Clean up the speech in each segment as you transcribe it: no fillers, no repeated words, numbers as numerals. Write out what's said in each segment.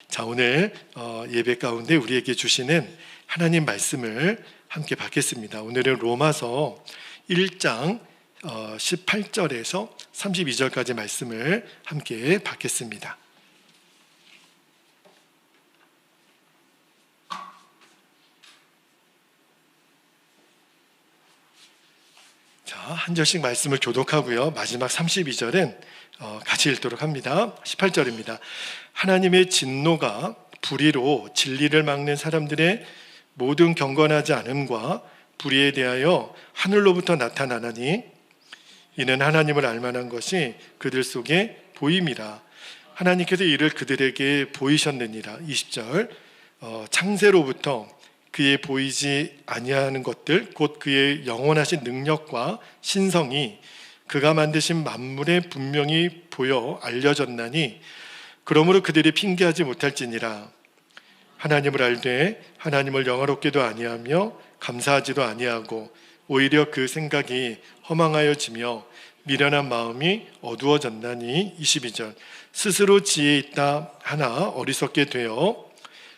자, 오늘 예배 가운데 우리에게 주시는 하나님 말씀을 함께 받겠습니다. 오늘은 로마서 1장 18절에서 32절까지 말씀을 함께 받겠습니다. 자, 한 절씩 말씀을 교독하고요. 마지막 32절은 같이 읽도록 합니다. 18절입니다. 하나님의 진노가 불의로 진리를 막는 사람들의 모든 경건하지 않음과 불의에 대하여 하늘로부터 나타나나니 이는 하나님을 알만한 것이 그들 속에 보임이라. 하나님께서 이를 그들에게 보이셨느니라. 20절 창세로부터 그의 보이지 아니하는 것들 곧 그의 영원하신 능력과 신성이 그가 만드신 만물에 분명히 보여 알려졌나니 그러므로 그들이 핑계하지 못할지니라. 하나님을 알되 하나님을 영화롭게도 아니하며 감사하지도 아니하고 오히려 그 생각이 허망하여지며 미련한 마음이 어두워졌나니 22절 스스로 지혜 있다 하나 어리석게 되어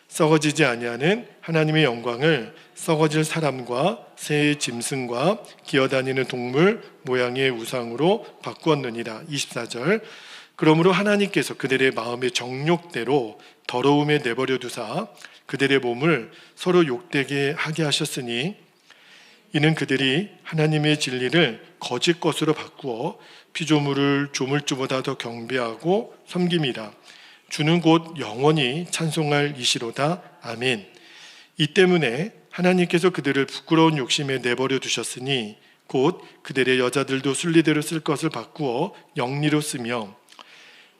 썩어지지 아니하는 하나님의 영광을 썩어질 사람과 새의 짐승과 기어다니는 동물 모양의 우상으로 바꾸었느니라. 24절 그러므로 하나님께서 그들의 마음의 정욕대로 더러움에 내버려 두사 그들의 몸을 서로 욕되게 하게 하셨으니 이는 그들이 하나님의 진리를 거짓 것으로 바꾸어 피조물을 조물주보다 더 경배하고 섬김이라. 주는 곧 영원히 찬송할 이시로다. 아멘. 이 때문에 하나님께서 그들을 부끄러운 욕심에 내버려 두셨으니 곧 그들의 여자들도 순리대로 쓸 것을 바꾸어 영리로 쓰며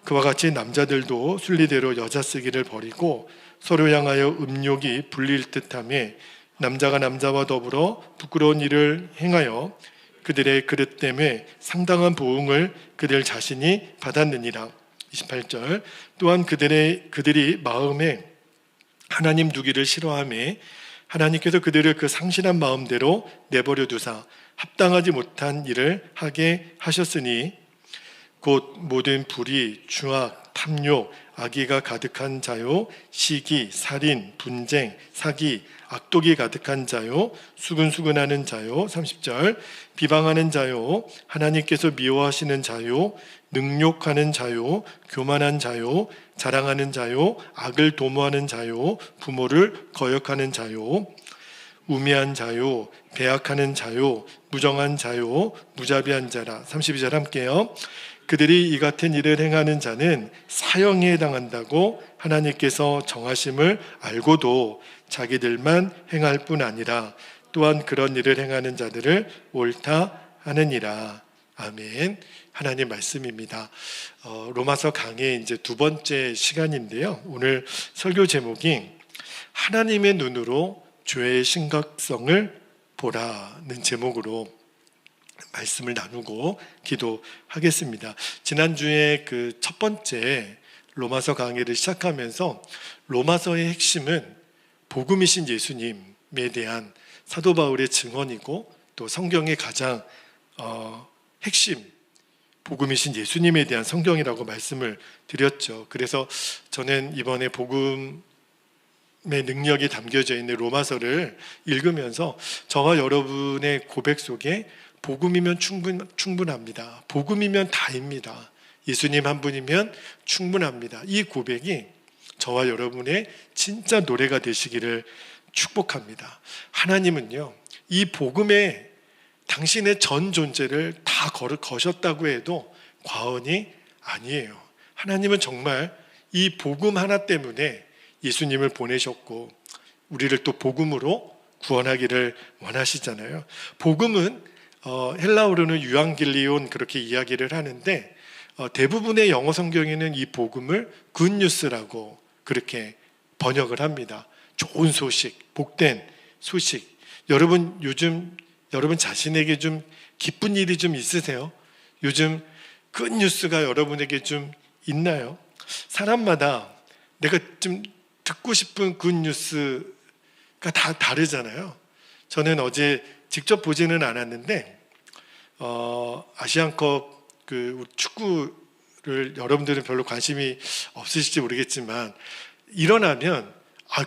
그와 같이 남자들도 순리대로 여자 쓰기를 버리고 서로 향하여 음욕이 불릴 듯하며 남자가 남자와 더불어 부끄러운 일을 행하여 그들의 그릇 때문에 상당한 보응을 그들 자신이 받았느니라. 28절 또한 그들이 마음에 하나님 두기를 싫어하며 하나님께서 그들을 그 상실한 마음대로 내버려 두사 합당하지 못한 일을 하게 하셨으니 곧 모든 불의, 중악, 탐욕, 악의가 가득한 자요 시기, 살인, 분쟁, 사기, 악독이 가득한 자요 수근수근하는 자요 30절 비방하는 자요 하나님께서 미워하시는 자요 능욕하는 자요 교만한 자요 자랑하는 자요 악을 도모하는 자요 부모를 거역하는 자요 우매한 자요 배악하는 자요 무정한 자요 무자비한 자라. 32절 함께요. 그들이 이 같은 일을 행하는 자는 사형에 해당한다고 하나님께서 정하심을 알고도 자기들만 행할 뿐 아니라 또한 그런 일을 행하는 자들을 옳다 하느니라. 아멘. 하나님 말씀입니다. 로마서 강의 이제 두 번째 시간인데요. 오늘 설교 제목이 하나님의 눈으로 죄의 심각성을 보라는 제목으로 말씀을 나누고 기도하겠습니다. 지난주에 그 첫 번째 로마서 강의를 시작하면서 로마서의 핵심은 복음이신 예수님에 대한 사도 바울의 증언이고 또 성경의 가장 핵심 복음이신 예수님에 대한 성경이라고 말씀을 드렸죠. 그래서 저는 이번에 복음의 능력이 담겨져 있는 로마서를 읽으면서 저와 여러분의 고백 속에 복음이면 충분합니다. 복음이면 다입니다. 예수님 한 분이면 충분합니다. 이 고백이 저와 여러분의 진짜 노래가 되시기를 축복합니다. 하나님은요, 이 복음에 당신의 전 존재를 다 거셨다고 해도 과언이 아니에요. 하나님은 정말 이 복음 하나 때문에 예수님을 보내셨고 우리를 또 복음으로 구원하기를 원하시잖아요. 복음은 헬라어로는 유앙겔리온 그렇게 이야기를 하는데 대부분의 영어 성경에는 이 복음을 굿뉴스라고 그렇게 번역을 합니다. 좋은 소식, 복된 소식. 여러분 요즘 여러분 자신에게 좀 기쁜 일이 좀 있으세요? 요즘 굿뉴스가 여러분에게 좀 있나요? 사람마다 내가 좀 듣고 싶은 굿뉴스가 다 다르잖아요. 저는 어제 직접 보지는 않았는데 아시안컵 그 축구를 여러분들은 별로 관심이 없으실지 모르겠지만 일어나면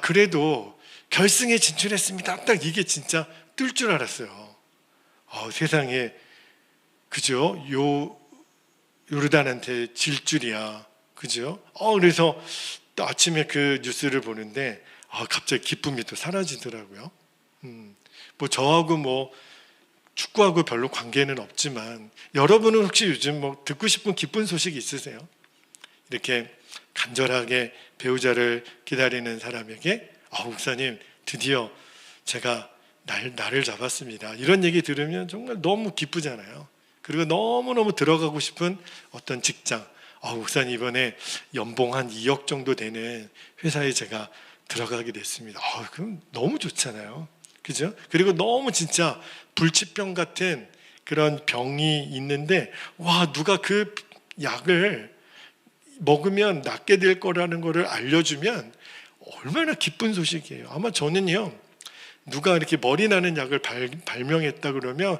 그래도 결승에 진출했습니다. 딱 이게 진짜 뜰 줄 알았어요. 세상에 그죠? 요르단한테 질 줄이야. 그죠? 그래서 또 아침에 그 뉴스를 보는데 갑자기 기쁨이 또 사라지더라고요. 저하고 축구하고 별로 관계는 없지만 여러분은 혹시 요즘 듣고 싶은 기쁜 소식 있으세요? 이렇게 간절하게 배우자를 기다리는 사람에게 목사님 드디어 제가 날을 잡았습니다. 이런 얘기 들으면 정말 너무 기쁘잖아요. 그리고 너무너무 들어가고 싶은 어떤 직장, 목사님 이번에 연봉 한 2억 정도 되는 회사에 제가 들어가게 됐습니다. 그럼 너무 좋잖아요. 그죠? 그리고 너무 진짜 불치병 같은 그런 병이 있는데 누가 그 약을 먹으면 낫게 될 거라는 거를 알려주면 얼마나 기쁜 소식이에요. 아마 저는요, 누가 이렇게 머리 나는 약을 발명했다 그러면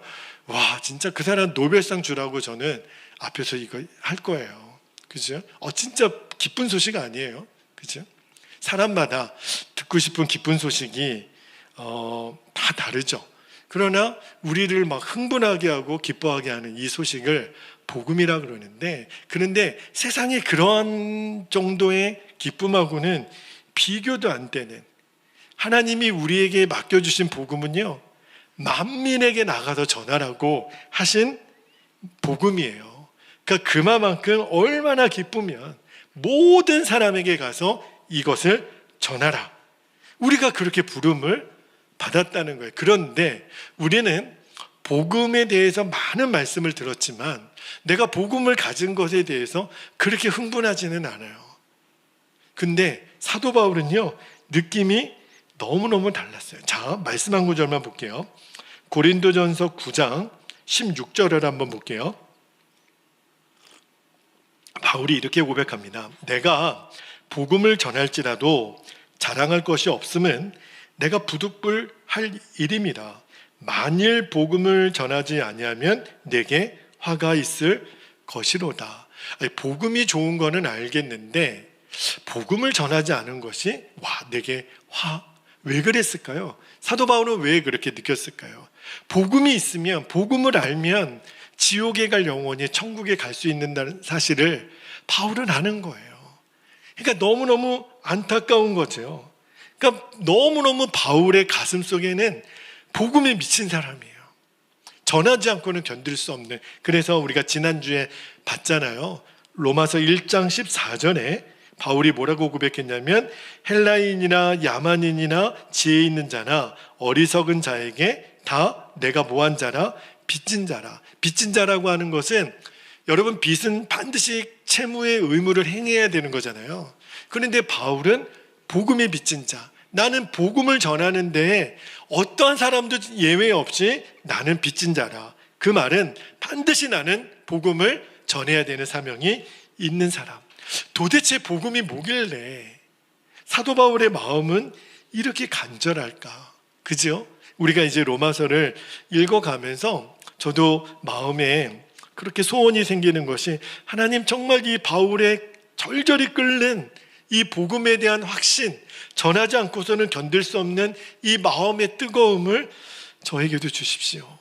진짜 그 사람 노벨상 주라고 저는 앞에서 이거 할 거예요. 그죠? 진짜 기쁜 소식 아니에요. 그죠? 사람마다 듣고 싶은 기쁜 소식이 다 다르죠. 그러나 우리를 막 흥분하게 하고 기뻐하게 하는 이 소식을 복음이라 그러는데, 그런데 세상에 그런 정도의 기쁨하고는 비교도 안 되는, 하나님이 우리에게 맡겨주신 복음은요, 만민에게 나가서 전하라고 하신 복음이에요. 그러니까 그만큼 얼마나 기쁘면 모든 사람에게 가서 이것을 전하라, 우리가 그렇게 부름을 받았다는 거예요. 그런데 우리는 복음에 대해서 많은 말씀을 들었지만 내가 복음을 가진 것에 대해서 그렇게 흥분하지는 않아요. 근데 사도 바울은요, 느낌이 너무너무 달랐어요. 자, 말씀 한 구절만 볼게요. 고린도전서 9장 16절을 한번 볼게요. 바울이 이렇게 고백합니다. 내가 복음을 전할지라도 자랑할 것이 없음은 내가 부득불할 일입니다. 만일 복음을 전하지 아니하면 내게 화가 있을 것이로다. 복음이 좋은 거는 알겠는데 복음을 전하지 않은 것이 내게 왜 그랬을까요? 사도 바울은 왜 그렇게 느꼈을까요? 복음이 있으면, 복음을 알면 지옥에 갈 영혼이 천국에 갈 수 있는다는 사실을 바울은 아는 거예요. 그러니까 너무너무 안타까운 거죠. 그러니까 너무너무 바울의 가슴 속에는 복음에 미친 사람이에요. 전하지 않고는 견딜 수 없는. 그래서 우리가 지난주에 봤잖아요. 로마서 1장 14절에 바울이 뭐라고 고백했냐면, 헬라인이나 야만인이나 지혜 있는 자나 어리석은 자에게 다 내가 뭐한 자라? 빚진 자라. 빚진 자라고 하는 것은, 여러분, 빚은 반드시 채무의 의무를 행해야 되는 거잖아요. 그런데 바울은 복음의 빚진 자, 나는 복음을 전하는데 어떠한 사람도 예외 없이 나는 빚진 자라. 그 말은 반드시 나는 복음을 전해야 되는 사명이 있는 사람. 도대체 복음이 뭐길래 사도 바울의 마음은 이렇게 간절할까? 그죠? 우리가 이제 로마서를 읽어가면서 저도 마음에 그렇게 소원이 생기는 것이, 하나님 정말 이 바울의 절절히 끓는 이 복음에 대한 확신, 전하지 않고서는 견딜 수 없는 이 마음의 뜨거움을 저에게도 주십시오.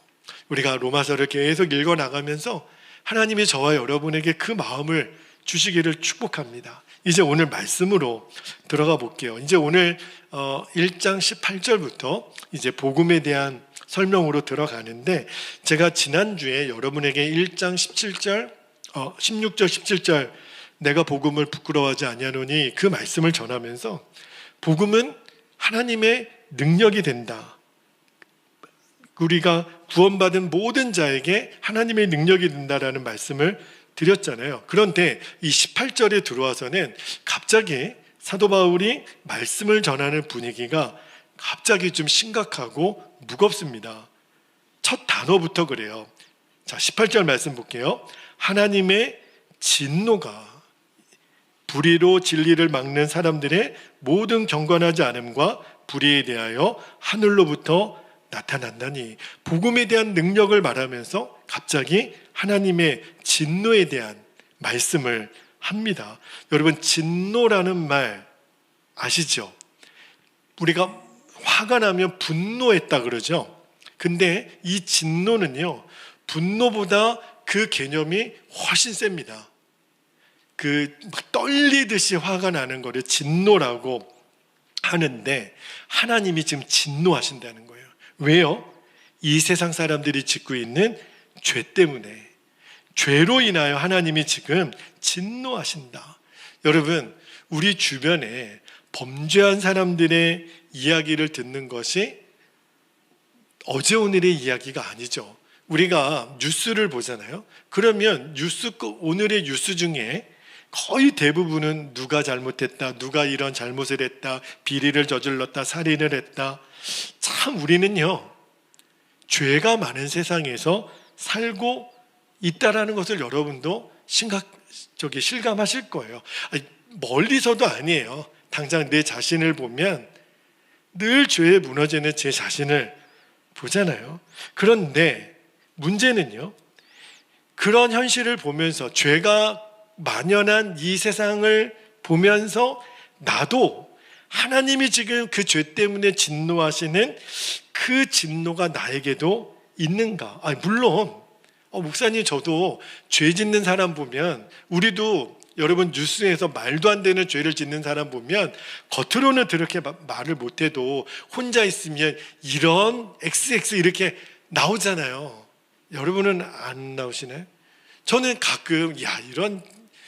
우리가 로마서를 계속 읽어나가면서 하나님이 저와 여러분에게 그 마음을 주시기를 축복합니다. 이제 오늘 말씀으로 들어가 볼게요. 이제 오늘 1장 18절부터 이제 복음에 대한 설명으로 들어가는데, 제가 지난주에 여러분에게 1장 16절 17절 내가 복음을 부끄러워하지 아니하노니 그 말씀을 전하면서, 복음은 하나님의 능력이 된다, 우리가 구원받은 모든 자에게 하나님의 능력이 된다라는 말씀을 드렸잖아요. 그런데 이 18절에 들어와서는 갑자기 사도 바울이 말씀을 전하는 분위기가 갑자기 좀 심각하고 무겁습니다. 첫 단어부터 그래요. 자, 18절 말씀 볼게요. 하나님의 진노가 불의로 진리를 막는 사람들의 모든 경건하지 않음과 불의에 대하여 하늘로부터 나타난다니. 복음에 대한 능력을 말하면서 갑자기 하나님의 진노에 대한 말씀을 합니다. 여러분, 진노라는 말, 아시죠? 우리가 화가 나면 분노했다 그러죠. 근데 이 진노는요, 분노보다 그 개념이 훨씬 셉니다. 막 떨리듯이 화가 나는 거를 진노라고 하는데, 하나님이 지금 진노하신다는 거예요. 왜요? 이 세상 사람들이 짓고 있는 죄 때문에, 죄로 인하여 하나님이 지금 진노하신다. 여러분, 우리 주변에 범죄한 사람들의 이야기를 듣는 것이 어제 오늘의 이야기가 아니죠. 우리가 뉴스를 보잖아요. 그러면 오늘의 뉴스 중에 거의 대부분은 누가 잘못했다, 누가 이런 잘못을 했다, 비리를 저질렀다, 살인을 했다. 참 우리는요, 죄가 많은 세상에서 살고 있다라는 것을 여러분도 실감하실 거예요. 멀리서도 아니에요. 당장 내 자신을 보면 늘 죄에 무너지는 제 자신을 보잖아요. 그런데 문제는요, 그런 현실을 보면서, 죄가 만연한 이 세상을 보면서 나도 하나님이 지금 그 죄 때문에 진노하시는 그 진노가 나에게도 있는가? 물론 목사님, 저도 죄 짓는 사람 보면, 우리도 여러분 뉴스에서 말도 안 되는 죄를 짓는 사람 보면 겉으로는 그렇게 말을 못해도 혼자 있으면 이런 XX 이렇게 나오잖아요. 여러분은 안 나오시나요? 저는 가끔 이런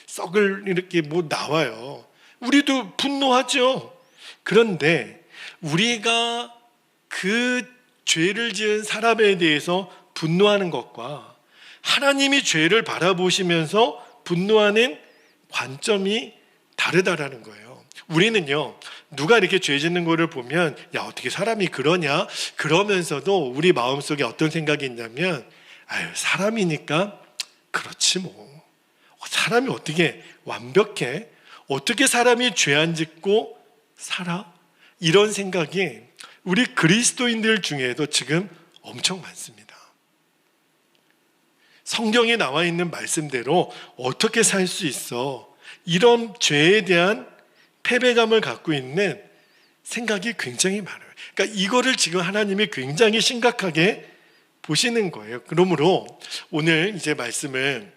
썩을 이렇게 나와요. 우리도 분노하죠. 그런데 우리가 그 죄를 지은 사람에 대해서 분노하는 것과 하나님이 죄를 바라보시면서 분노하는 관점이 다르다라는 거예요. 우리는요, 누가 이렇게 죄 짓는 거를 보면 어떻게 사람이 그러냐? 그러면서도 우리 마음속에 어떤 생각이 있냐면, 사람이니까 그렇지 뭐. 사람이 어떻게 완벽해? 어떻게 사람이 죄 안 짓고 살아? 이런 생각이 우리 그리스도인들 중에도 지금 엄청 많습니다. 성경에 나와 있는 말씀대로 어떻게 살 수 있어? 이런 죄에 대한 패배감을 갖고 있는 생각이 굉장히 많아요. 그러니까 이거를 지금 하나님이 굉장히 심각하게 보시는 거예요. 그러므로 오늘 이제 말씀을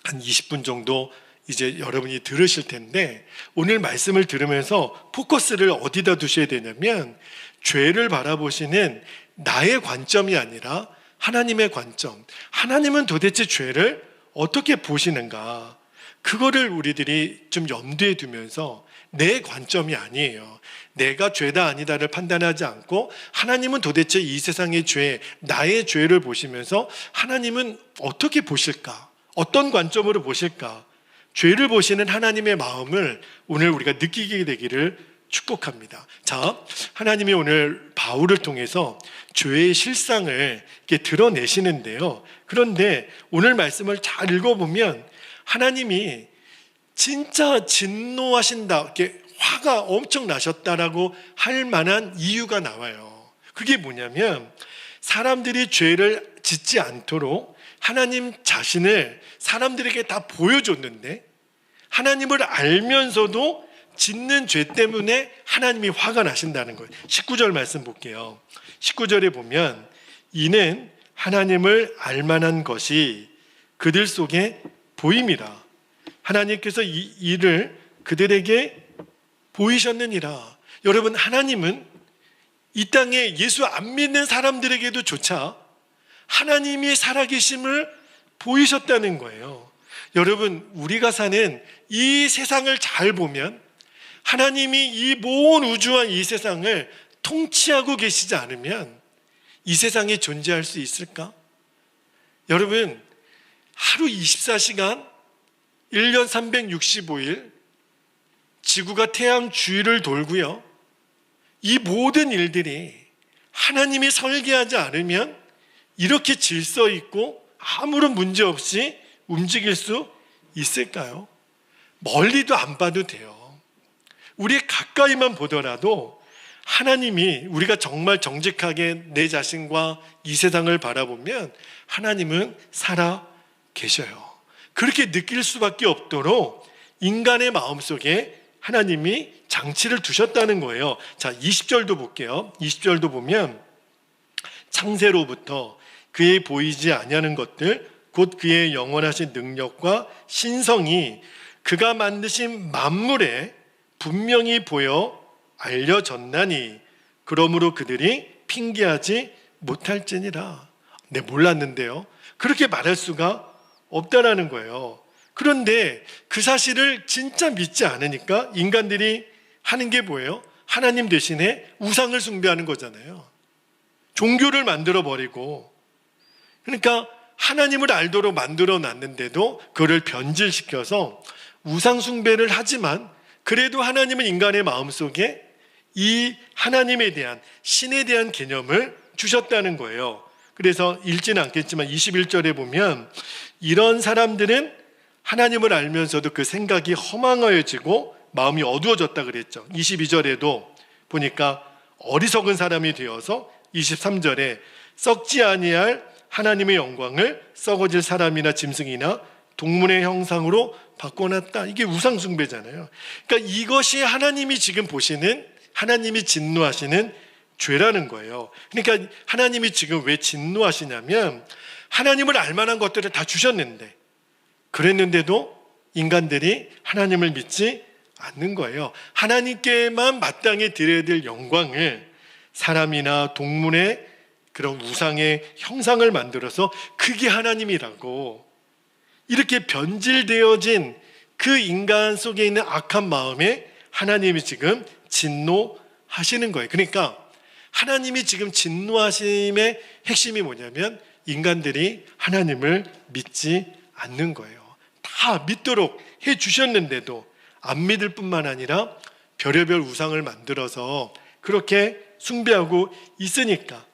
한 20분 정도 이제 여러분이 들으실 텐데, 오늘 말씀을 들으면서 포커스를 어디다 두셔야 되냐면, 죄를 바라보시는 나의 관점이 아니라 하나님의 관점. 하나님은 도대체 죄를 어떻게 보시는가? 그거를 우리들이 좀 염두에 두면서, 내 관점이 아니에요, 내가 죄다 아니다를 판단하지 않고 하나님은 도대체 이 세상의 죄, 나의 죄를 보시면서 하나님은 어떻게 보실까? 어떤 관점으로 보실까? 죄를 보시는 하나님의 마음을 오늘 우리가 느끼게 되기를 축복합니다. 자, 하나님이 오늘 바울을 통해서 죄의 실상을 이렇게 드러내시는데요. 그런데 오늘 말씀을 잘 읽어보면 하나님이 진짜 진노하신다, 이렇게 화가 엄청 나셨다라고 할 만한 이유가 나와요. 그게 뭐냐면, 사람들이 죄를 짓지 않도록 하나님 자신을 사람들에게 다 보여줬는데, 하나님을 알면서도 짓는 죄 때문에 하나님이 화가 나신다는 거예요. 19절 말씀 볼게요. 19절에 보면, 이는 하나님을 알만한 것이 그들 속에 보임이라. 하나님께서 이 일을 그들에게 보이셨느니라. 여러분, 하나님은 이 땅에 예수 안 믿는 사람들에게도 조차 하나님이 살아계심을 보이셨다는 거예요. 여러분, 우리가 사는 이 세상을 잘 보면 하나님이 이 온 우주와 이 세상을 통치하고 계시지 않으면 이 세상에 존재할 수 있을까? 여러분, 하루 24시간 1년 365일 지구가 태양 주위를 돌고요, 이 모든 일들이 하나님이 설계하지 않으면 이렇게 질서 있고 아무런 문제 없이 움직일 수 있을까요? 멀리도 안 봐도 돼요. 우리 가까이만 보더라도 하나님이, 우리가 정말 정직하게 내 자신과 이 세상을 바라보면 하나님은 살아 계셔요. 그렇게 느낄 수밖에 없도록 인간의 마음속에 하나님이 장치를 두셨다는 거예요. 자, 20절도 볼게요. 20절도 보면 창세로부터 그의 보이지 아니하는 것들 곧 그의 영원하신 능력과 신성이 그가 만드신 만물에 분명히 보여 알려졌나니 그러므로 그들이 핑계하지 못할지니라. 네, 몰랐는데요. 그렇게 말할 수가 없다라는 거예요. 그런데 그 사실을 진짜 믿지 않으니까 인간들이 하는 게 뭐예요? 하나님 대신에 우상을 숭배하는 거잖아요. 종교를 만들어 버리고, 그러니까 하나님을 알도록 만들어 놨는데도 그를 변질시켜서 우상 숭배를 하지만 그래도 하나님은 인간의 마음속에 이 하나님에 대한, 신에 대한 개념을 주셨다는 거예요. 그래서 읽지는 않겠지만 21절에 보면 이런 사람들은 하나님을 알면서도 그 생각이 허망하여지고 마음이 어두워졌다 그랬죠. 22절에도 보니까 어리석은 사람이 되어서 23절에 썩지 아니할 하나님의 영광을 썩어질 사람이나 짐승이나 동물의 형상으로 바꿔놨다. 이게 우상 숭배잖아요. 그러니까 이것이 하나님이 지금 보시는, 하나님이 진노하시는 죄라는 거예요. 그러니까 하나님이 지금 왜 진노하시냐면 하나님을 알만한 것들을 다 주셨는데, 그랬는데도 인간들이 하나님을 믿지 않는 거예요. 하나님께만 마땅히 드려야 될 영광을 사람이나 동물의 그런 우상의 형상을 만들어서 그게 하나님이라고, 이렇게 변질되어진 그 인간 속에 있는 악한 마음에 하나님이 지금 진노하시는 거예요. 그러니까 하나님이 지금 진노하심의 핵심이 뭐냐면 인간들이 하나님을 믿지 않는 거예요. 다 믿도록 해주셨는데도 안 믿을 뿐만 아니라 별의별 우상을 만들어서 그렇게 숭배하고 있으니까,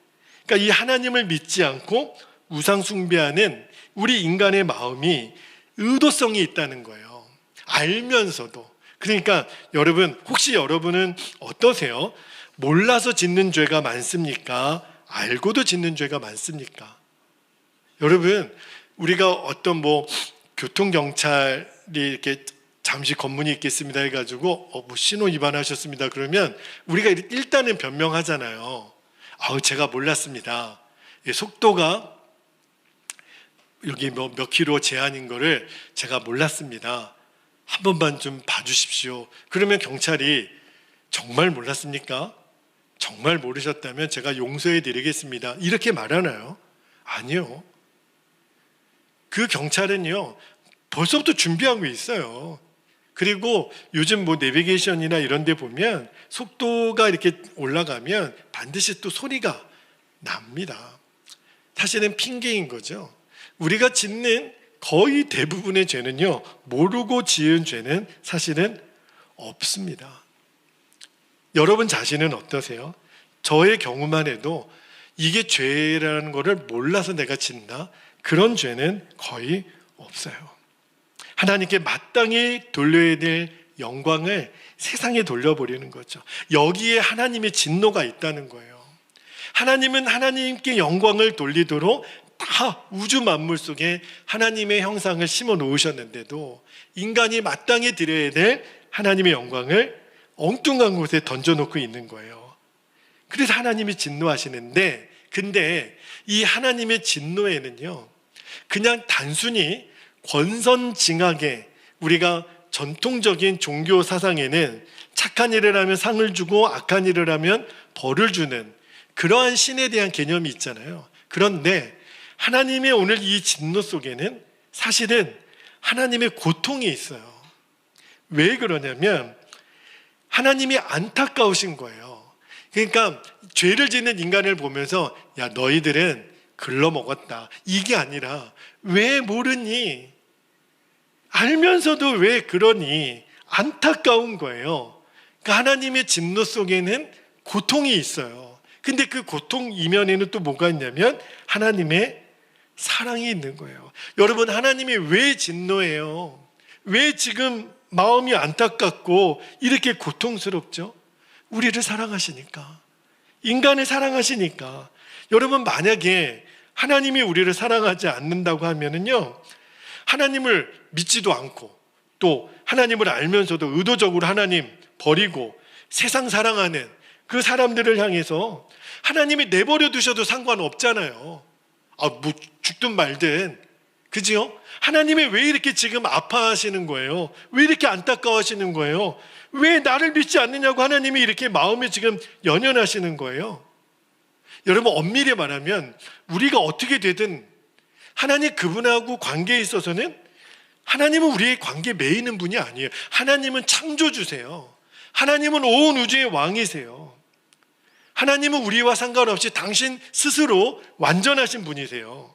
그러니까 이 하나님을 믿지 않고 우상 숭배하는 우리 인간의 마음이 의도성이 있다는 거예요. 알면서도. 그러니까 여러분, 혹시 여러분은 어떠세요? 몰라서 짓는 죄가 많습니까? 알고도 짓는 죄가 많습니까? 여러분, 우리가 어떤 교통경찰이 이렇게 잠시 검문이 있겠습니다 해가지고 신호 위반하셨습니다 그러면 우리가 일단은 변명하잖아요. 제가 몰랐습니다. 속도가 여기 몇 킬로 제한인 거를 제가 몰랐습니다. 한 번만 좀 봐주십시오. 그러면 경찰이 정말 몰랐습니까? 정말 모르셨다면 제가 용서해 드리겠습니다. 이렇게 말하나요? 아니요. 그 경찰은요, 벌써부터 준비하고 있어요. 그리고 요즘 내비게이션이나 이런 데 보면 속도가 이렇게 올라가면 반드시 또 소리가 납니다. 사실은 핑계인 거죠. 우리가 짓는 거의 대부분의 죄는요, 모르고 지은 죄는 사실은 없습니다. 여러분 자신은 어떠세요? 저의 경우만 해도 이게 죄라는 거를 몰라서 내가 짓나? 그런 죄는 거의 없어요. 하나님께 마땅히 돌려야 될 영광을 세상에 돌려버리는 거죠. 여기에 하나님의 진노가 있다는 거예요. 하나님은 하나님께 영광을 돌리도록 다 우주 만물 속에 하나님의 형상을 심어 놓으셨는데도 인간이 마땅히 드려야 될 하나님의 영광을 엉뚱한 곳에 던져놓고 있는 거예요. 그래서 하나님이 진노하시는데, 근데 이 하나님의 진노에는요, 그냥 단순히 권선징악에, 우리가 전통적인 종교 사상에는 착한 일을 하면 상을 주고 악한 일을 하면 벌을 주는 그러한 신에 대한 개념이 있잖아요. 그런데 하나님의 오늘 이 진노 속에는 사실은 하나님의 고통이 있어요. 왜 그러냐면 하나님이 안타까우신 거예요. 그러니까 죄를 짓는 인간을 보면서 야, 너희들은 글러먹었다, 이게 아니라 왜 모르니? 알면서도 왜 그러니? 안타까운 거예요. 그러니까 하나님의 진노 속에는 고통이 있어요. 근데 그 고통 이면에는 또 뭐가 있냐면 하나님의 사랑이 있는 거예요. 여러분, 하나님이 왜 진노해요? 왜 지금 마음이 안타깝고 이렇게 고통스럽죠? 우리를 사랑하시니까, 인간을 사랑하시니까. 여러분, 만약에 하나님이 우리를 사랑하지 않는다고 하면은요, 하나님을 믿지도 않고 또 하나님을 알면서도 의도적으로 하나님 버리고 세상 사랑하는 그 사람들을 향해서 하나님이 내버려 두셔도 상관없잖아요. 뭐 죽든 말든, 그죠? 하나님이 왜 이렇게 지금 아파하시는 거예요? 왜 이렇게 안타까워하시는 거예요? 왜 나를 믿지 않느냐고 하나님이 이렇게 마음에 지금 연연하시는 거예요? 여러분, 엄밀히 말하면 우리가 어떻게 되든 하나님 그분하고 관계에 있어서는 하나님은 우리의 관계에 매이는 분이 아니에요. 하나님은 창조주세요. 하나님은 온 우주의 왕이세요. 하나님은 우리와 상관없이 당신 스스로 완전하신 분이세요.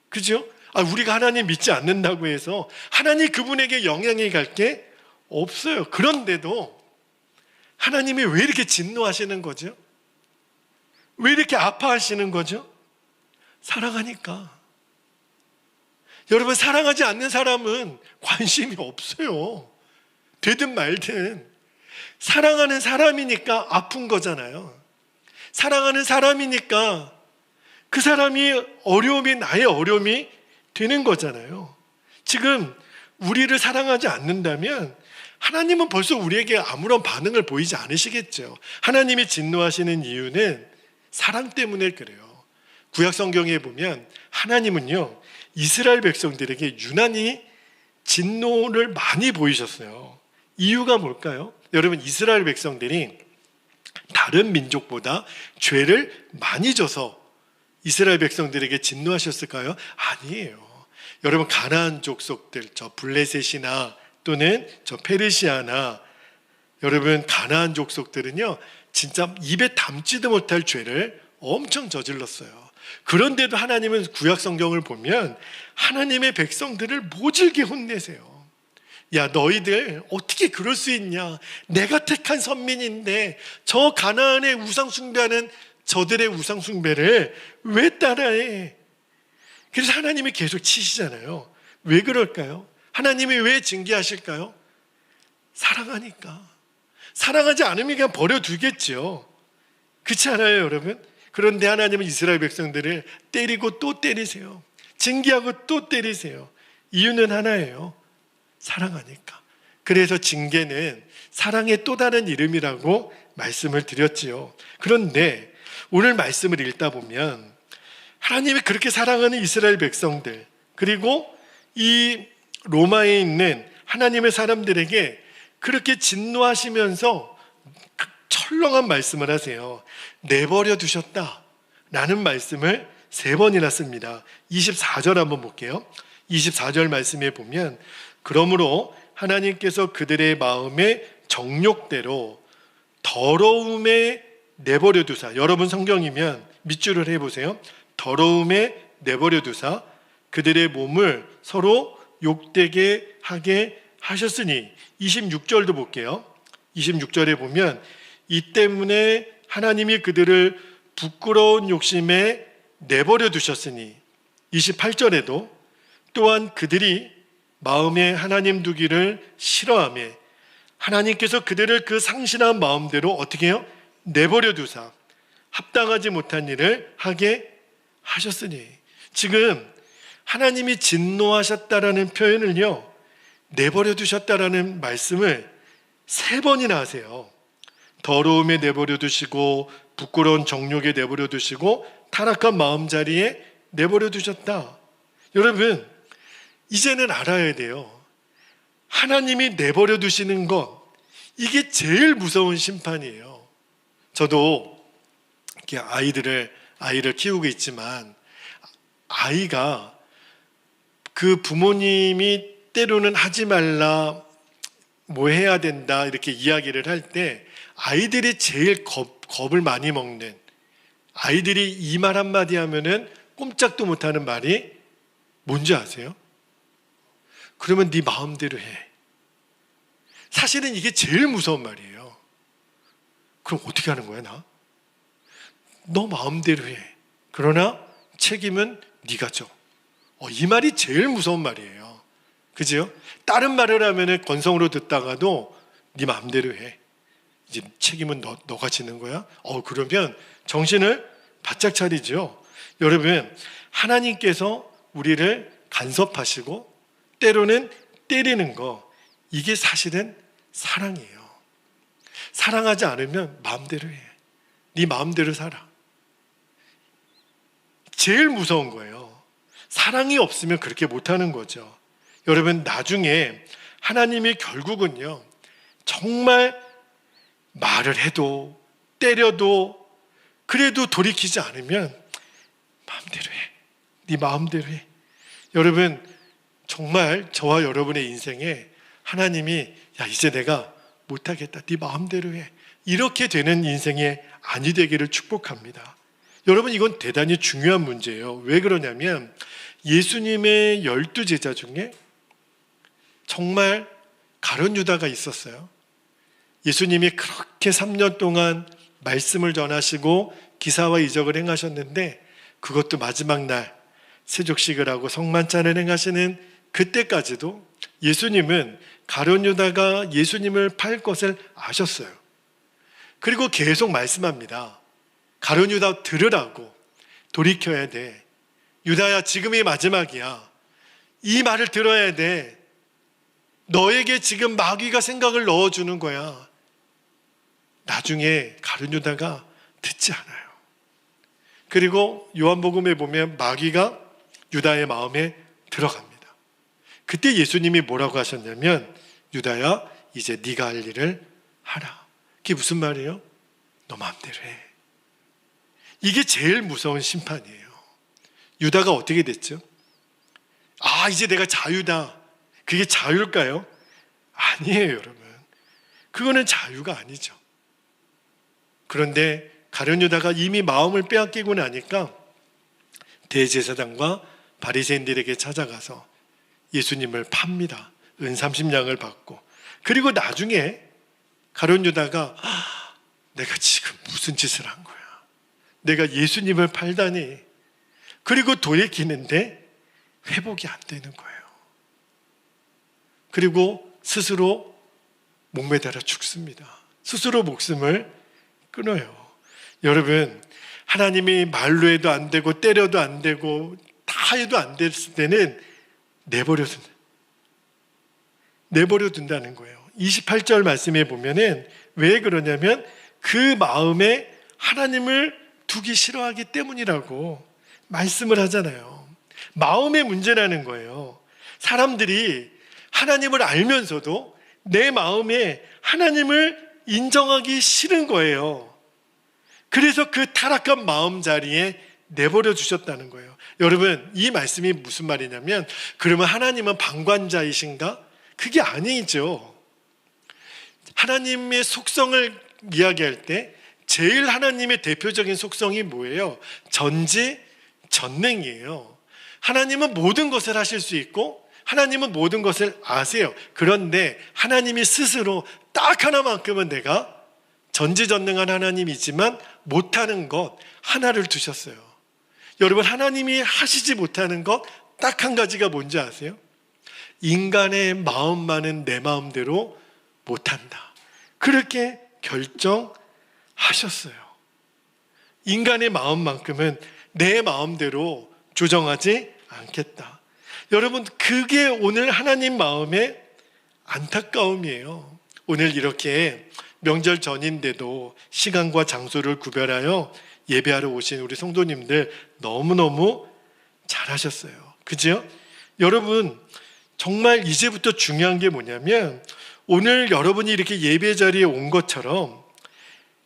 그죠? 우리가 하나님 믿지 않는다고 해서 하나님 그분에게 영향이 갈 게 없어요. 그런데도 하나님이 왜 이렇게 진노하시는 거죠? 왜 이렇게 아파하시는 거죠? 사랑하니까. 여러분, 사랑하지 않는 사람은 관심이 없어요. 되든 말든. 사랑하는 사람이니까 아픈 거잖아요. 사랑하는 사람이니까 그 사람이 어려움이 나의 어려움이 되는 거잖아요. 지금 우리를 사랑하지 않는다면 하나님은 벌써 우리에게 아무런 반응을 보이지 않으시겠죠. 하나님이 진노하시는 이유는 사랑 때문에 그래요. 구약 성경에 보면 하나님은요, 이스라엘 백성들에게 유난히 진노를 많이 보이셨어요. 이유가 뭘까요? 여러분, 이스라엘 백성들이 다른 민족보다 죄를 많이 져서 이스라엘 백성들에게 진노하셨을까요? 아니에요. 여러분, 가나안 족속들, 저 블레셋이나 또는 저 페르시아나, 여러분, 가나안 족속들은요, 진짜 입에 담지도 못할 죄를 엄청 저질렀어요. 그런데도 하나님은 구약 성경을 보면 하나님의 백성들을 모질게 혼내세요. 야, 너희들 어떻게 그럴 수 있냐? 내가 택한 선민인데 저 가나안의 우상 숭배하는 저들의 우상 숭배를 왜 따라해? 그래서 하나님이 계속 치시잖아요. 왜 그럴까요? 하나님이 왜 징계하실까요? 사랑하니까. 사랑하지 않으면 그냥 버려두겠죠. 그렇지 않아요, 여러분? 그런데 하나님은 이스라엘 백성들을 때리고 또 때리세요. 징계하고 또 때리세요. 이유는 하나예요. 사랑하니까. 그래서 징계는 사랑의 또 다른 이름이라고 말씀을 드렸지요. 그런데 오늘 말씀을 읽다 보면 하나님이 그렇게 사랑하는 이스라엘 백성들, 그리고 이 로마에 있는 하나님의 사람들에게 그렇게 진노하시면서 철렁한 말씀을 하세요. 내버려 두셨다 라는 말씀을 3번이나 씁니다. 24절 한번 볼게요. 24절 말씀에 보면, 그러므로 하나님께서 그들의 마음의 정욕대로 더러움에 내버려 두사, 여러분 성경이면 밑줄을 해보세요. 더러움에 내버려 두사 그들의 몸을 서로 욕되게 하게 하셨으니, 26절도 볼게요. 26절에 보면, 이 때문에 하나님이 그들을 부끄러운 욕심에 내버려 두셨으니, 28절에도 또한 그들이 마음에 하나님 두기를 싫어하며 하나님께서 그들을 그 상실한 마음대로 어떻게 해요? 내버려 두사 합당하지 못한 일을 하게 하셨으니. 지금 하나님이 진노하셨다라는 표현을요, 내버려 두셨다라는 말씀을 3번이나 하세요. 더러움에 내버려 두시고, 부끄러운 정욕에 내버려 두시고, 타락한 마음자리에 내버려 두셨다. 여러분, 이제는 알아야 돼요. 하나님이 내버려 두시는 것, 이게 제일 무서운 심판이에요. 저도 이렇게 아이를 키우고 있지만, 아이가 그 부모님이 때로는 하지 말라, 뭐 해야 된다 이렇게 이야기를 할 때 아이들이 제일 겁을 많이 먹는, 아이들이 이 말 한마디 하면은 꼼짝도 못하는 말이 뭔지 아세요? 그러면 네 마음대로 해. 사실은 이게 제일 무서운 말이에요. 그럼 어떻게 하는 거야, 나? 너 마음대로 해. 그러나 책임은 네가 져. 이 말이 제일 무서운 말이에요. 그죠? 다른 말을 하면 건성으로 듣다가도 네 마음대로 해. 이제 책임은 너가 지는 거야? 그러면 정신을 바짝 차리죠. 여러분, 하나님께서 우리를 간섭하시고 때로는 때리는 거, 이게 사실은 사랑이에요. 사랑하지 않으면 마음대로 해. 네 마음대로 살아. 제일 무서운 거예요. 사랑이 없으면 그렇게 못하는 거죠. 여러분, 나중에 하나님이 결국은요, 정말 말을 해도 때려도 그래도 돌이키지 않으면 마음대로 해. 네 마음대로 해. 여러분, 정말 저와 여러분의 인생에 하나님이 야, 이제 내가 못하겠다. 네 마음대로 해. 이렇게 되는 인생이 아니 되기를 축복합니다. 여러분, 이건 대단히 중요한 문제예요. 왜 그러냐면 예수님의 12제자 중에 정말 가룟 유다가 있었어요. 예수님이 그렇게 3년 동안 말씀을 전하시고 기사와 이적을 행하셨는데 그것도 마지막 날 세족식을 하고 성만찬을 행하시는 그때까지도 예수님은 가룟 유다가 예수님을 팔 것을 아셨어요. 그리고 계속 말씀합니다. 가룟 유다 들으라고. 돌이켜야 돼. 유다야, 지금이 마지막이야. 이 말을 들어야 돼. 너에게 지금 마귀가 생각을 넣어주는 거야. 나중에 가룟 유다가 듣지 않아요. 그리고 요한복음에 보면 마귀가 유다의 마음에 들어갑니다. 그때 예수님이 뭐라고 하셨냐면 유다야, 이제 네가 할 일을 하라. 그게 무슨 말이에요? 너 마음대로 해. 이게 제일 무서운 심판이에요. 유다가 어떻게 됐죠? 아, 이제 내가 자유다. 그게 자유일까요? 아니에요, 여러분. 그거는 자유가 아니죠. 그런데 가룟 유다가 이미 마음을 빼앗기고 나니까 대제사장과 바리새인들에게 찾아가서 예수님을 팝니다. 은 30냥을 받고. 그리고 나중에 가룟 유다가 내가 지금 무슨 짓을 한 거야. 내가 예수님을 팔다니. 그리고 돌이키는데 회복이 안 되는 거예요. 그리고 스스로 목매달아 죽습니다. 스스로 목숨을 끊어요. 여러분, 하나님이 말로 해도 안 되고 때려도 안 되고 다 해도 안 됐을 때는 내버려 둔다는 거예요. 28절 말씀에 보면은 왜 그러냐면 그 마음에 하나님을 두기 싫어하기 때문이라고 말씀을 하잖아요. 마음의 문제라는 거예요. 사람들이 하나님을 알면서도 내 마음에 하나님을 인정하기 싫은 거예요. 그래서 그 타락한 마음 자리에 내버려 주셨다는 거예요. 여러분, 이 말씀이 무슨 말이냐면 그러면 하나님은 방관자이신가? 그게 아니죠. 하나님의 속성을 이야기할 때 제일 하나님의 대표적인 속성이 뭐예요? 전지전능이에요. 하나님은 모든 것을 하실 수 있고 하나님은 모든 것을 아세요. 그런데 하나님이 스스로 딱 하나만큼은 내가 전지전능한 하나님이지만 못하는 것 하나를 두셨어요. 여러분, 하나님이 하시지 못하는 것 딱 한 가지가 뭔지 아세요? 인간의 마음만은 내 마음대로 못한다. 그렇게 결정하셨어요. 인간의 마음만큼은 내 마음대로 조정하지 않겠다. 여러분, 그게 오늘 하나님 마음의 안타까움이에요. 오늘 이렇게 명절 전인데도 시간과 장소를 구별하여 예배하러 오신 우리 성도님들 너무너무 잘하셨어요. 그죠? 여러분, 정말 이제부터 중요한 게 뭐냐면 오늘 여러분이 이렇게 예배 자리에 온 것처럼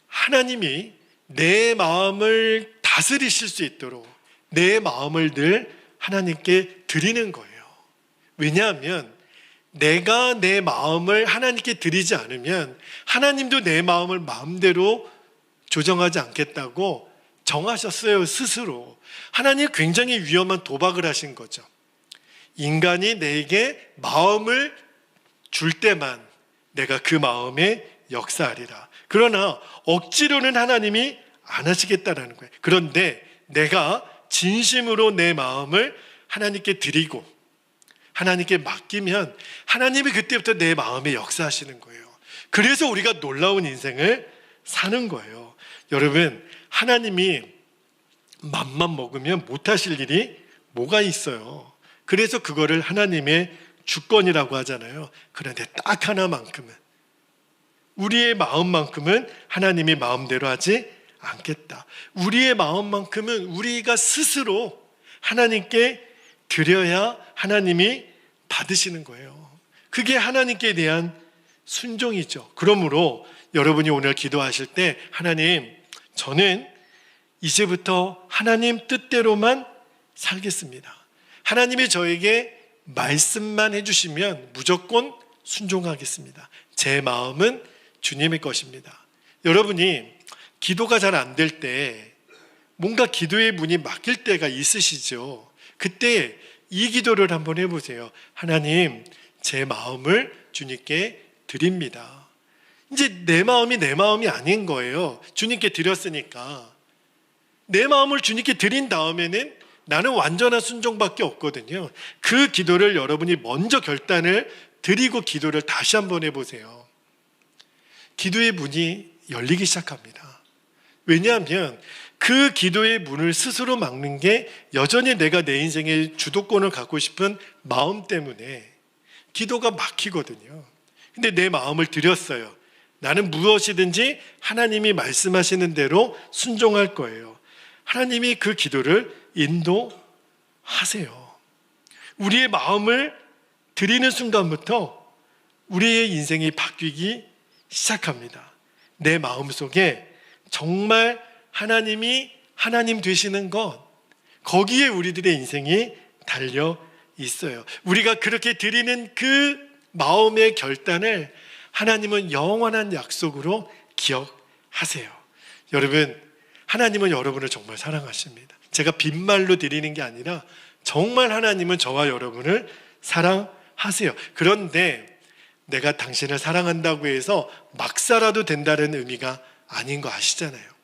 하나님이 내 마음을 다스리실 수 있도록 내 마음을 늘 하나님께 드리는 거예요. 왜냐하면 내가 내 마음을 하나님께 드리지 않으면 하나님도 내 마음을 마음대로 조정하지 않겠다고 정하셨어요, 스스로. 하나님이 굉장히 위험한 도박을 하신 거죠. 인간이 내게 마음을 줄 때만 내가 그 마음에 역사하리라. 그러나 억지로는 하나님이 안 하시겠다라는 거예요. 그런데 내가 진심으로 내 마음을 하나님께 드리고 하나님께 맡기면 하나님이 그때부터 내 마음에 역사하시는 거예요. 그래서 우리가 놀라운 인생을 사는 거예요. 여러분, 하나님이 맘만 먹으면 못하실 일이 뭐가 있어요. 그래서 그거를 하나님의 주권이라고 하잖아요. 그런데 딱 하나만큼은 우리의 마음만큼은 하나님이 마음대로 하지 않겠다. 우리의 마음만큼은 우리가 스스로 하나님께 드려야 하나님이 받으시는 거예요. 그게 하나님께 대한 순종이죠. 그러므로 여러분이 오늘 기도하실 때 하나님, 저는 이제부터 하나님 뜻대로만 살겠습니다. 하나님이 저에게 말씀만 해주시면 무조건 순종하겠습니다. 제 마음은 주님의 것입니다. 여러분이 기도가 잘 안 될 때 뭔가 기도의 문이 막힐 때가 있으시죠. 그때 이 기도를 한번 해보세요. 하나님, 제 마음을 주님께 드립니다. 이제 내 마음이 아닌 거예요. 주님께 드렸으니까. 내 마음을 주님께 드린 다음에는 나는 완전한 순종밖에 없거든요. 그 기도를 여러분이 먼저 결단을 드리고 기도를 다시 한번 해보세요. 기도의 문이 열리기 시작합니다. 왜냐하면 그 기도의 문을 스스로 막는 게 여전히 내가 내 인생의 주도권을 갖고 싶은 마음 때문에 기도가 막히거든요. 근데 내 마음을 드렸어요. 나는 무엇이든지 하나님이 말씀하시는 대로 순종할 거예요. 하나님이 그 기도를 인도하세요. 우리의 마음을 드리는 순간부터 우리의 인생이 바뀌기 시작합니다. 내 마음속에 정말 하나님이 하나님 되시는 것, 거기에 우리들의 인생이 달려 있어요. 우리가 그렇게 드리는 그 마음의 결단을 하나님은 영원한 약속으로 기억하세요. 여러분, 하나님은 여러분을 정말 사랑하십니다. 제가 빈말로 드리는 게 아니라 정말 하나님은 저와 여러분을 사랑하세요. 그런데 내가 당신을 사랑한다고 해서 막 살아도 된다는 의미가 아닌 거 아시잖아요.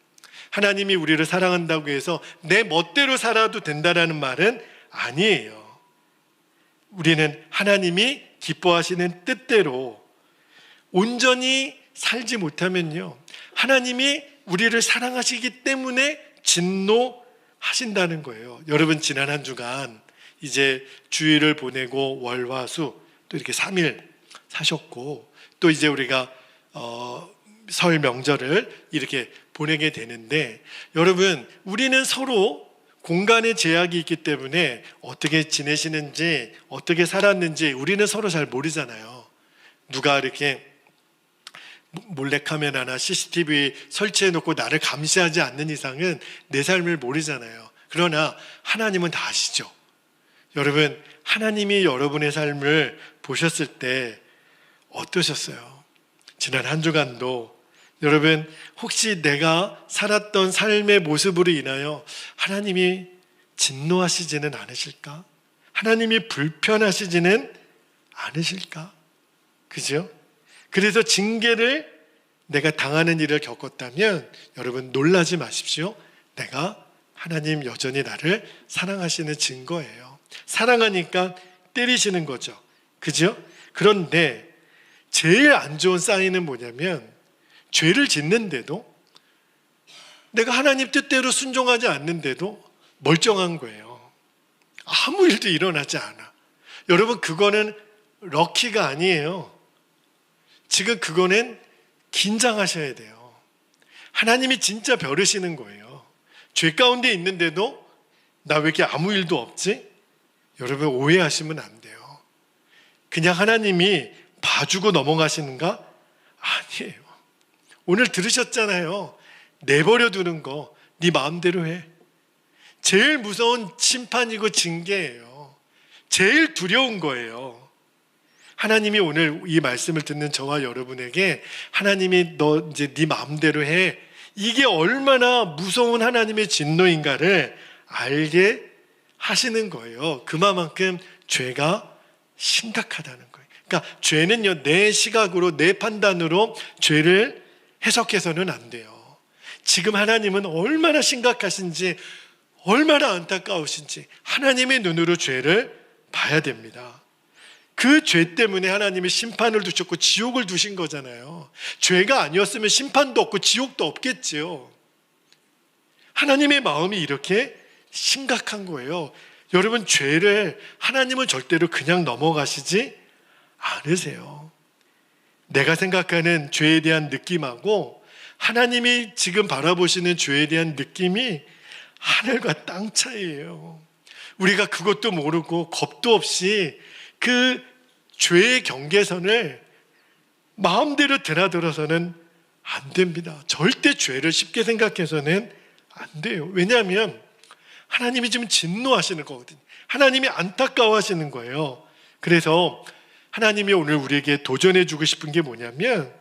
하나님이 우리를 사랑한다고 해서 내 멋대로 살아도 된다는 말은 아니에요. 우리는 하나님이 기뻐하시는 뜻대로 온전히 살지 못하면요, 하나님이 우리를 사랑하시기 때문에 진노하신다는 거예요. 여러분, 지난 한 주간 이제 주일을 보내고 월화수 또 이렇게 3일 사셨고, 또 이제 우리가 설 명절을 이렇게 보내게 되는데, 여러분, 우리는 서로 공간의 제약이 있기 때문에 어떻게 지내시는지, 어떻게 살았는지 우리는 서로 잘 모르잖아요. 누가 이렇게 몰래카메라나 CCTV 설치해놓고 나를 감시하지 않는 이상은 내 삶을 모르잖아요. 그러나 하나님은 다 아시죠. 여러분, 하나님이 여러분의 삶을 보셨을 때 어떠셨어요? 지난 한 주간도 여러분, 혹시 내가 살았던 삶의 모습으로 인하여 하나님이 진노하시지는 않으실까? 하나님이 불편하시지는 않으실까? 그죠? 그래서 징계를 내가 당하는 일을 겪었다면 여러분, 놀라지 마십시오. 내가 하나님 여전히 나를 사랑하시는 증거예요. 사랑하니까 때리시는 거죠. 그죠? 그런데 제일 안 좋은 사인은 뭐냐면, 죄를 짓는데도, 내가 하나님 뜻대로 순종하지 않는데도 멀쩡한 거예요. 아무 일도 일어나지 않아. 여러분, 그거는 럭키가 아니에요. 지금 그거는 긴장하셔야 돼요. 하나님이 진짜 벼르시는 거예요. 죄 가운데 있는데도 나 왜 이렇게 아무 일도 없지? 여러분, 오해하시면 안 돼요. 그냥 하나님이 봐주고 넘어가시는가? 아니에요. 오늘 들으셨잖아요. 내버려 두는 거 네 마음대로 해. 제일 무서운 심판이고 징계예요. 제일 두려운 거예요. 하나님이 오늘 이 말씀을 듣는 저와 여러분에게 하나님이 너 이제 네 마음대로 해, 이게 얼마나 무서운 하나님의 진노인가를 알게 하시는 거예요. 그만큼 죄가 심각하다는 거예요. 그러니까 죄는요, 내 시각으로, 내 판단으로 죄를 해석해서는 안 돼요. 지금 하나님은 얼마나 심각하신지, 얼마나 안타까우신지 하나님의 눈으로 죄를 봐야 됩니다. 그 죄 때문에 하나님이 심판을 두셨고 지옥을 두신 거잖아요. 죄가 아니었으면 심판도 없고 지옥도 없겠지요. 하나님의 마음이 이렇게 심각한 거예요. 여러분, 죄를 하나님은 절대로 그냥 넘어가시지 않으세요. 내가 생각하는 죄에 대한 느낌하고 하나님이 지금 바라보시는 죄에 대한 느낌이 하늘과 땅 차이예요. 우리가 그것도 모르고 겁도 없이 그 죄의 경계선을 마음대로 드나들어서는 안 됩니다. 절대 죄를 쉽게 생각해서는 안 돼요. 왜냐하면 하나님이 지금 진노하시는 거거든요. 하나님이 안타까워하시는 거예요. 그래서 하나님이 오늘 우리에게 도전해 주고 싶은 게 뭐냐면,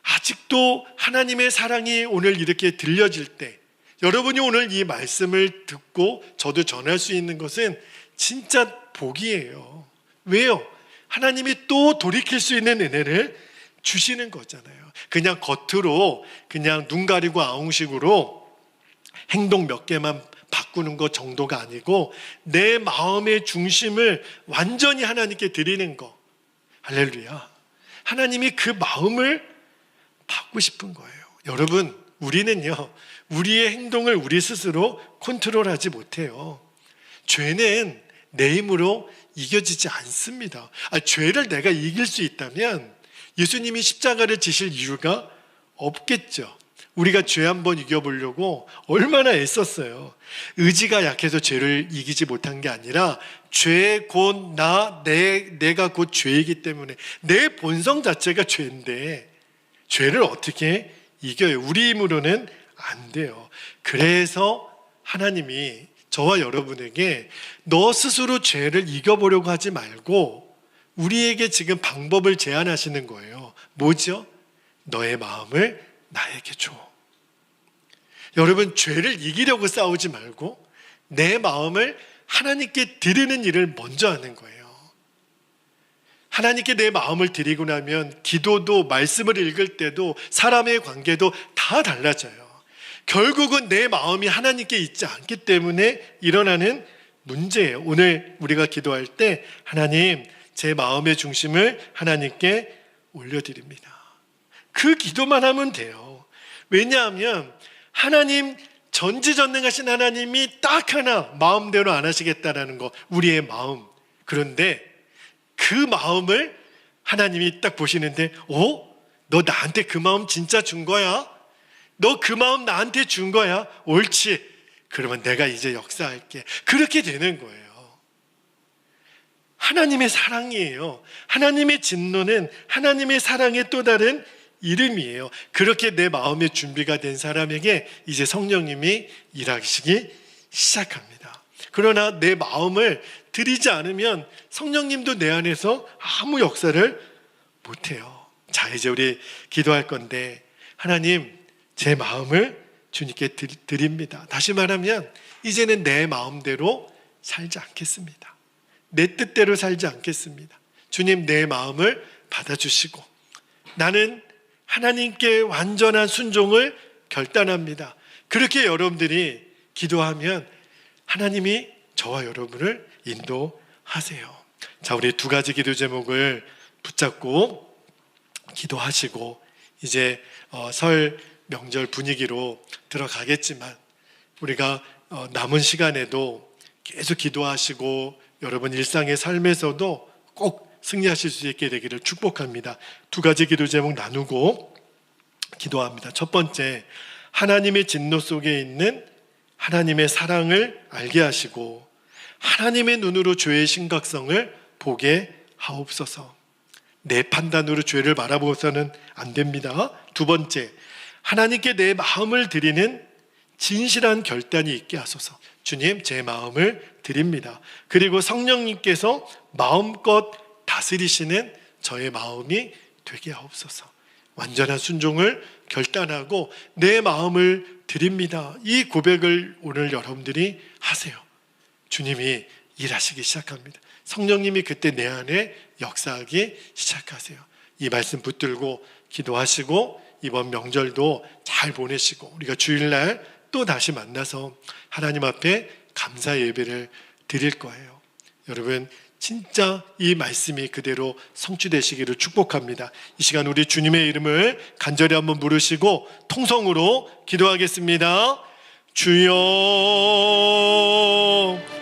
아직도 하나님의 사랑이 오늘 이렇게 들려질 때, 여러분이 오늘 이 말씀을 듣고 저도 전할 수 있는 것은 진짜 복이에요. 왜요? 하나님이 또 돌이킬 수 있는 은혜를 주시는 거잖아요. 그냥 겉으로 그냥 눈 가리고 아웅식으로 행동 몇 개만 바꾸는 것 정도가 아니고 내 마음의 중심을 완전히 하나님께 드리는 거. 할렐루야. 하나님이 그 마음을 받고 싶은 거예요. 여러분, 우리는요, 우리의 행동을 우리 스스로 컨트롤하지 못해요. 죄는 내 힘으로 이겨지지 않습니다. 죄를 내가 이길 수 있다면 예수님이 십자가를 지실 이유가 없겠죠. 우리가 죄 한번 이겨보려고 얼마나 애썼어요. 의지가 약해서 죄를 이기지 못한 게 아니라 죄 곧 내가 곧 죄이기 때문에 내 본성 자체가 죄인데 죄를 어떻게 이겨요? 우리 힘으로는 안 돼요. 그래서 하나님이 저와 여러분에게 너 스스로 죄를 이겨보려고 하지 말고 우리에게 지금 방법을 제안하시는 거예요. 뭐죠? 너의 마음을 나에게 줘. 여러분, 죄를 이기려고 싸우지 말고 내 마음을 하나님께 드리는 일을 먼저 하는 거예요. 하나님께 내 마음을 드리고 나면 기도도, 말씀을 읽을 때도, 사람의 관계도 다 달라져요. 결국은 내 마음이 하나님께 있지 않기 때문에 일어나는 문제예요. 오늘 우리가 기도할 때 하나님, 제 마음의 중심을 하나님께 올려드립니다. 그 기도만 하면 돼요. 왜냐하면 하나님, 전지전능하신 하나님이 딱 하나 마음대로 안 하시겠다라는 거, 우리의 마음. 그런데 그 마음을 하나님이 딱 보시는데, 너 나한테 그 마음 진짜 준 거야? 너 그 마음 나한테 준 거야? 옳지. 그러면 내가 이제 역사할게. 그렇게 되는 거예요. 하나님의 사랑이에요. 하나님의 진노는 하나님의 사랑의 또 다른 이름이에요. 그렇게 내 마음의 준비가 된 사람에게 이제 성령님이 일하시기 시작합니다. 그러나 내 마음을 드리지 않으면 성령님도 내 안에서 아무 역사를 못해요. 자, 이제 우리 기도할 건데, 하나님, 제 마음을 주님께 드립니다. 다시 말하면 이제는 내 마음대로 살지 않겠습니다. 내 뜻대로 살지 않겠습니다. 주님, 내 마음을 받아주시고 나는 하나님께 완전한 순종을 결단합니다. 그렇게 여러분들이 기도하면 하나님이 저와 여러분을 인도하세요. 자, 우리 두 가지 기도 제목을 붙잡고 기도하시고 이제 설 명절 분위기로 들어가겠지만 우리가 남은 시간에도 계속 기도하시고 여러분 일상의 삶에서도 꼭 승리하실 수 있게 되기를 축복합니다. 두 가지 기도 제목 나누고 기도합니다. 첫 번째, 하나님의 진노 속에 있는 하나님의 사랑을 알게 하시고 하나님의 눈으로 죄의 심각성을 보게 하옵소서. 내 판단으로 죄를 바라보고서는 안 됩니다. 두 번째, 하나님께 내 마음을 드리는 진실한 결단이 있게 하소서. 주님, 제 마음을 드립니다. 그리고 성령님께서 마음껏 다스리시는 저의 마음이 되게 하옵소서. 완전한 순종을 결단하고 내 마음을 드립니다. 이 고백을 오늘 여러분들이 하세요. 주님이 일하시기 시작합니다. 성령님이 그때 내 안에 역사하기 시작하세요. 이 말씀 붙들고 기도하시고 이번 명절도 잘 보내시고 우리가 주일날 또 다시 만나서 하나님 앞에 감사 예배를 드릴 거예요. 여러분, 진짜 이 말씀이 그대로 성취되시기를 축복합니다. 이 시간 우리 주님의 이름을 간절히 한번 부르시고 통성으로 기도하겠습니다. 주여